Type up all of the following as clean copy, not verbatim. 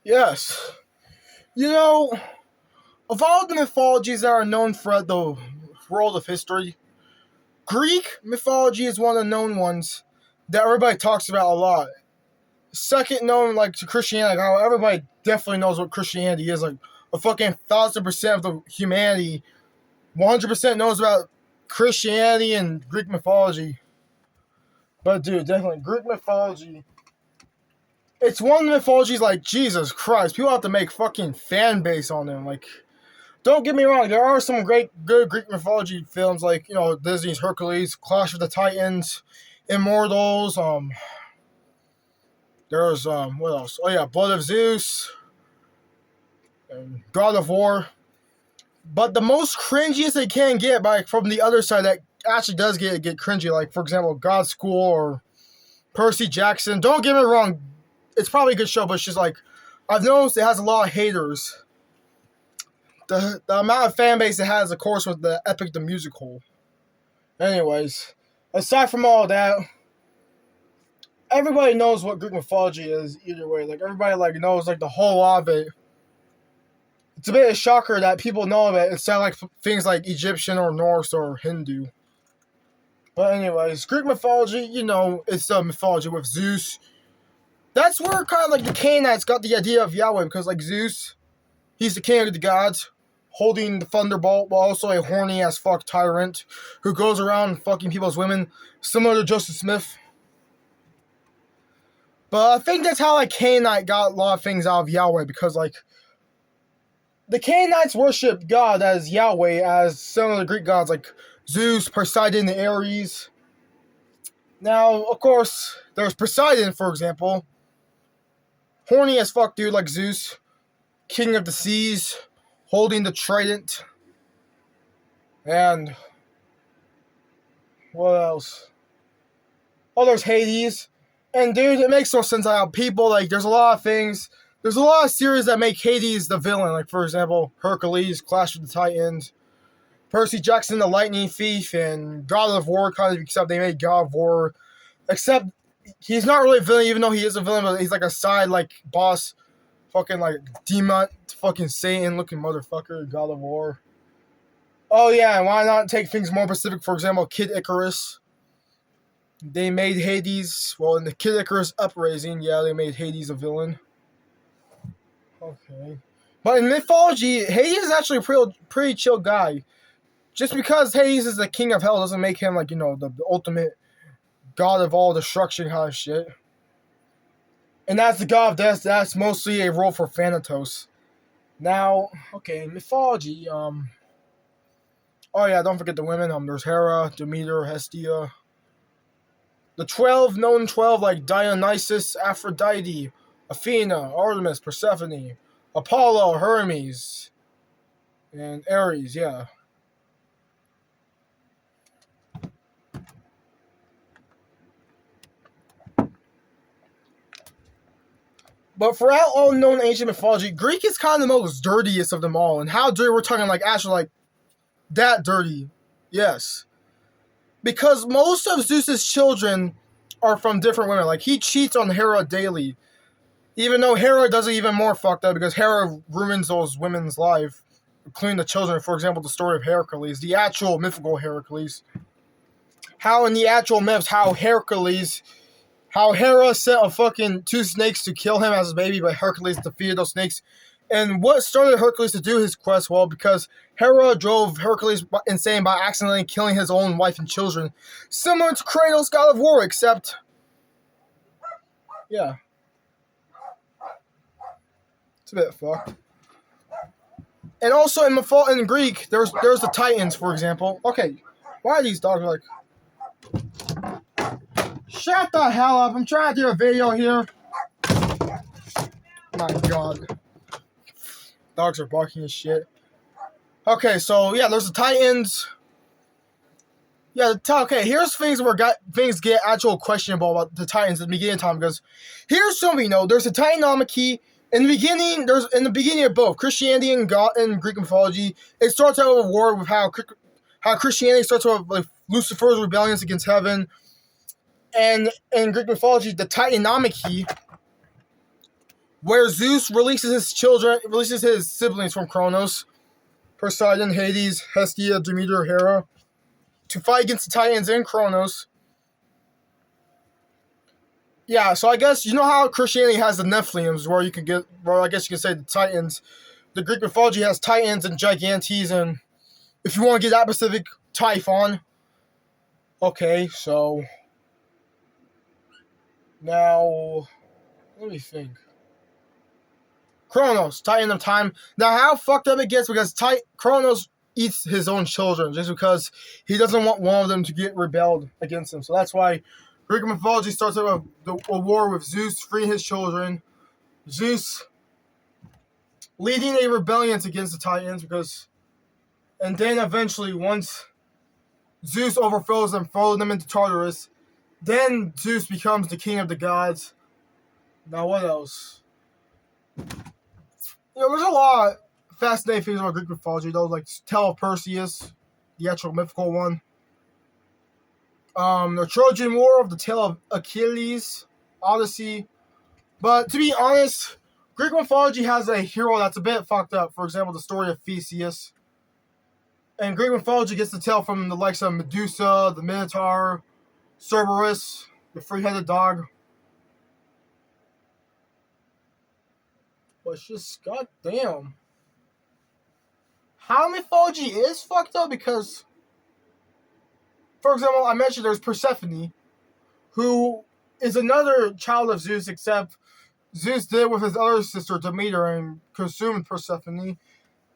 Yes. You know, of all the mythologies that are known throughout the world of history, Greek mythology is one of the known ones that everybody talks about a lot. Second known like to Christianity, like how everybody definitely knows what Christianity is. Like a fucking 1,000% of the humanity, 100% knows about Christianity and Greek mythology. But dude, definitely Greek mythology. It's one of the mythologies like Jesus Christ. People have to make fucking fan base on them. Like, don't get me wrong, there are some good Greek mythology films like Disney's Hercules, Clash of the Titans, Immortals. There's what else? Oh yeah, Blood of Zeus, and God of War. But the most cringiest they can get by from the other side that actually does get cringy, like for example, God School or Percy Jackson. Don't get me wrong, it's probably a good show, but it's just like I've noticed it has a lot of haters. The amount of fan base it has, of course, with the Epic the Musical. Anyways, aside from all that, everybody knows what Greek mythology is either way. Like everybody knows the whole lot of it. It's a bit of a shocker that people know of it instead of things like Egyptian or Norse or Hindu. But anyways, Greek mythology, it's the mythology with Zeus. That's where kind of the Canaanites got the idea of Yahweh, because Zeus, he's the king of the gods, holding the thunderbolt, but also a horny as fuck tyrant who goes around fucking people's women, similar to Joseph Smith. But I think that's how Canaanite got a lot of things out of Yahweh, because the Canaanites worship God as Yahweh, as some of the Greek gods like Zeus, Poseidon, and Ares. Now, of course, there's Poseidon, for example. Horny as fuck dude like Zeus, king of the seas, holding the trident. And what else? Oh, there's Hades. And dude, it makes no sense how people, there's a lot of things. There's a lot of series that make Hades the villain. Like, for example, Hercules, Clash of the Titans, Percy Jackson, the Lightning Thief, and God of War, kind of, except they made God of War. Except, he's not really a villain, even though he is a villain, but he's a side, boss, fucking, demon, fucking Satan-looking motherfucker, God of War. Oh, yeah, and why not take things more specific? For example, Kid Icarus. They made Hades, well, in the Kid Icarus Uprising, yeah, they made Hades a villain. Okay. But in mythology, Hades is actually a pretty chill guy. Just because Hades is the king of hell doesn't make him, the ultimate god of all destruction kind of shit. And that's the god of death. That's mostly a role for Thanatos. Now, okay, mythology, oh yeah, don't forget the women. There's Hera, Demeter, Hestia. The known 12, like Dionysus, Aphrodite, Athena, Artemis, Persephone, Apollo, Hermes, and Ares, yeah. But throughout all known ancient mythology, Greek is kind of the most dirtiest of them all. And how dirty, we're talking actually that dirty. Yes. Because most of Zeus's children are from different women. He cheats on Hera daily. Even though Hera does it even more fucked up, because Hera ruins those women's life, including the children. For example, the story of Hercules, the actual mythical Hercules. How in the actual myths, how Hera sent a fucking 2 snakes to kill him as a baby, but Hercules defeated those snakes. And what started Hercules to do his quest? Well, because Hera drove Hercules insane by accidentally killing his own wife and children. Similar to Kratos' God of War, except... yeah. It's a bit fucked. And also in Greek, there's the Titans, for example. Okay, why are these dogs shut the hell up, I'm trying to do a video here. My god. Dogs are barking and shit. Okay, so yeah, there's the Titans. Yeah, okay, here's things where things get actual questionable about the Titans at the beginning of time, because here's something we know. There's a Titanomachy. In the beginning of both Christianity and God and Greek mythology, it starts out with a war with how Christianity starts with Lucifer's rebellions against heaven. And in Greek mythology, the Titanomachy where Zeus releases his siblings from Kronos, Poseidon, Hades, Hestia, Demeter, Hera, to fight against the Titans in Kronos. Yeah, so I guess you know how Christianity has the Nephilims, where I guess you can say the Titans. The Greek mythology has Titans and Gigantes, and if you want to get that specific, Typhon. Okay, so now let me think. Kronos, Titan of Time. Now, how fucked up it gets because Kronos eats his own children just because he doesn't want one of them to get rebelled against him. So that's why Greek mythology starts out with a war with Zeus freeing his children, Zeus leading a rebellion against the Titans and then eventually once Zeus overthrows them, throws them into Tartarus, then Zeus becomes the king of the gods. Now what else? There's a lot of fascinating things about Greek mythology, though, like Tale of Perseus, the actual mythical one. The Trojan War, the Tale of Achilles, Odyssey. But to be honest, Greek mythology has a hero that's a bit fucked up. For example, the story of Theseus. And Greek mythology gets the tale from the likes of Medusa, the Minotaur, Cerberus, the three-headed dog. But it's just, goddamn. How mythology is fucked up because, for example, I mentioned there's Persephone, who is another child of Zeus, except Zeus did with his other sister Demeter and consumed Persephone.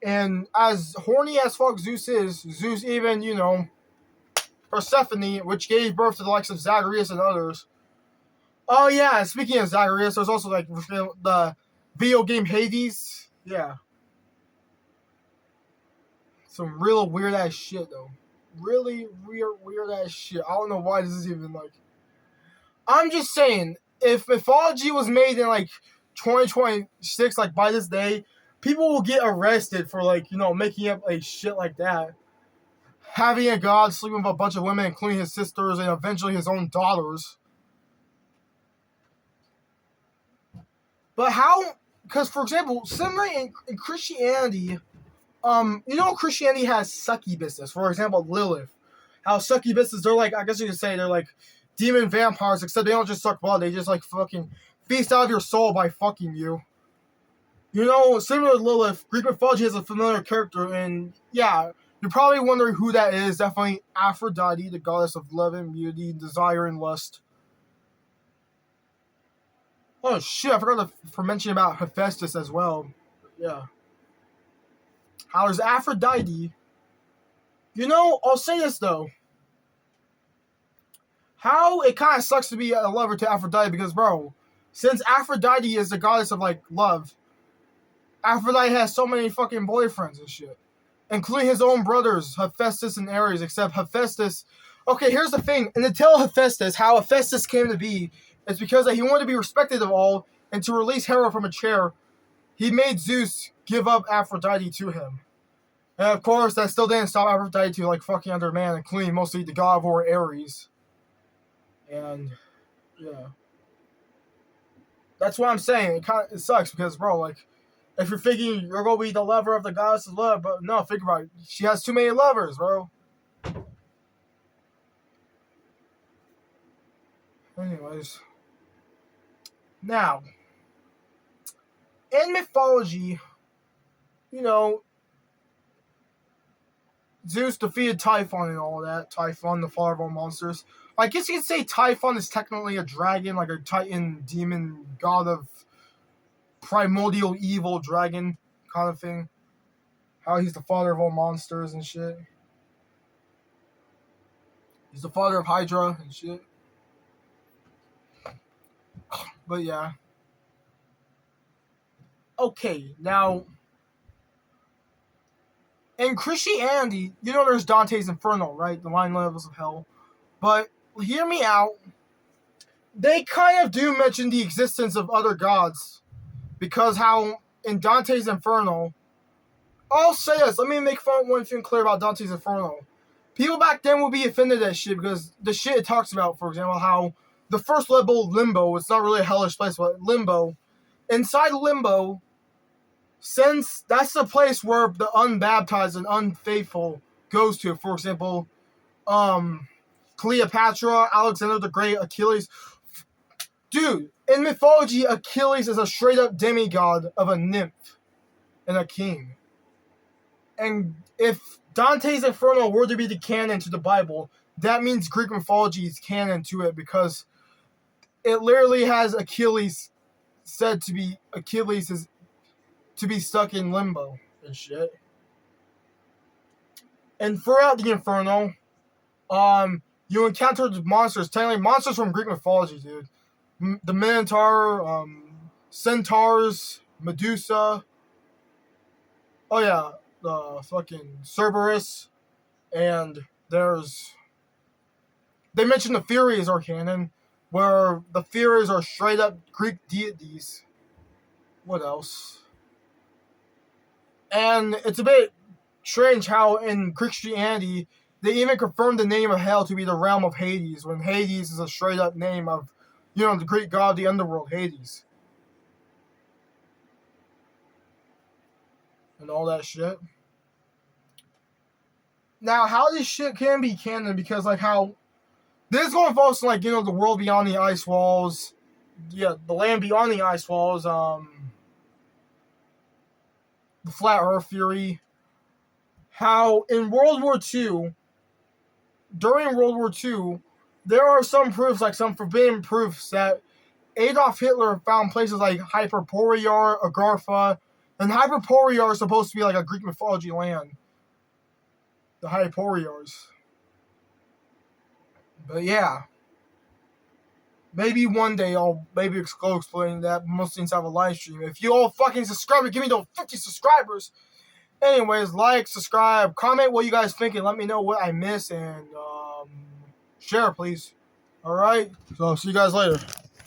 And as horny as fuck Zeus is, Zeus even, Persephone, which gave birth to the likes of Zagreus and others. Oh yeah, speaking of Zagreus, there's also like the video game Hades. Yeah. Some real weird ass shit though. Really weird ass shit. I don't know why this is even like. I'm just saying, if mythology was made in like 2026, like by this day, people will get arrested for making up a shit like that. Having a god sleeping with a bunch of women, including his sisters and eventually his own daughters. But how? Because, for example, similar in Christianity, Christianity has succubuses. For example, Lilith. How succubuses, they're like, I guess you could say they're like demon vampires, except they don't just suck blood, they just like fucking feast out of your soul by fucking you. Similar to Lilith, Greek mythology has a familiar character, and yeah, you're probably wondering who that is. Definitely Aphrodite, the goddess of love and beauty, desire and lust. Oh shit, I forgot to mention about Hephaestus as well. Yeah. How there's Aphrodite. I'll say this though. How it kind of sucks to be a lover to Aphrodite because, bro, since Aphrodite is the goddess of, love, Aphrodite has so many fucking boyfriends and shit. Including his own brothers, Hephaestus and Ares, except Hephaestus... Okay, here's the thing. In the tale of Hephaestus, how Hephaestus came to be is because he wanted to be respected of all, and to release Hera from a chair, he made Zeus give up Aphrodite to him. And of course, that still didn't stop Aphrodite to, fucking other man, including mostly the god of war, Ares. And, yeah. That's what I'm saying. It sucks because, bro, if you're thinking you're going to be the lover of the goddess of love, but no, think about it. She has too many lovers, bro. Anyways. Now, in mythology, Zeus defeated Typhon and all that. Typhon, the father of all monsters. I guess you could say Typhon is technically a dragon, like a titan, demon, god of primordial evil dragon kind of thing. How he's the father of all monsters and shit. He's the father of Hydra and shit. But yeah. Okay, now, in Christianity, there's Dante's Inferno, right? The 9 levels of hell. But hear me out. They kind of do mention the existence of other gods. Because how in Dante's Inferno, I'll say this, let me make one thing clear about Dante's Inferno. People back then will be offended at shit because the shit it talks about, for example, how the first level, Limbo, it's not really a hellish place, but Limbo, inside limbo, since that's the place where the unbaptized and unfaithful goes to. For example, Cleopatra, Alexander the Great, Achilles. Dude, in mythology, Achilles is a straight up demigod of a nymph and a king. And if Dante's Inferno were to be the canon to the Bible, that means Greek mythology is canon to it, because it literally has Achilles said to be stuck in limbo and shit. And throughout the Inferno, you encounter monsters, technically monsters from Greek mythology, dude. The Minotaur, centaurs, Medusa. Oh yeah, the fucking Cerberus, and they mentioned the Furies are canon, where the Furies are straight up Greek deities. What else? And it's a bit strange how in Christianity they even confirmed the name of hell to be the realm of Hades, when Hades is a straight up name of, the Greek god of the underworld, Hades. And all that shit. Now, how this shit can be canon, because how this is going to involve some, the world beyond the ice walls, the land beyond the ice walls, the flat earth theory. How in World War II, during World War II, there are some proofs, some forbidden proofs, that Adolf Hitler found places like Hyperborear, Agartha, and Hyperborear is supposed to be a Greek mythology land. The Hyperborears. But yeah. Maybe one day I'll go explain that. Most things have a live stream. If you all fucking subscribe, give me those 50 subscribers. Anyways, like, subscribe, comment what you guys think, and let me know what I miss, and share, please. Alright? So, see you guys later.